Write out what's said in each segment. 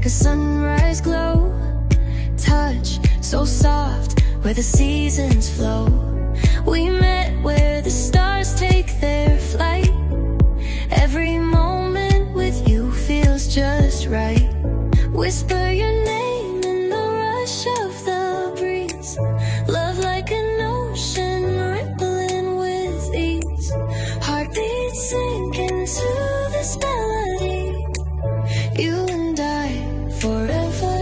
like a sunrise glow. Touch so soft where the seasons flow. We met where the stars take their flight. Every moment with you feels just right. Whisper your name in the rush of the breeze. Love like an ocean rippling with ease. Heartbeats sink into this melody. You and I forever,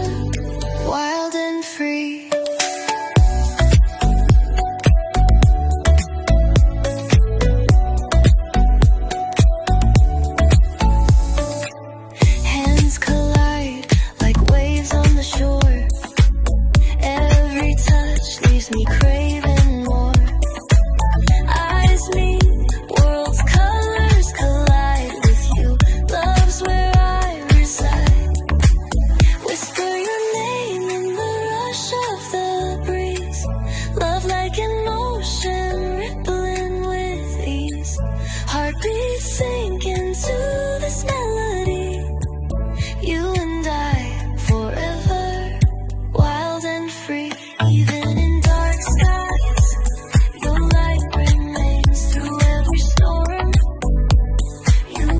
wild and free. Hands collide like waves on the shore. Every touch leaves me crazy.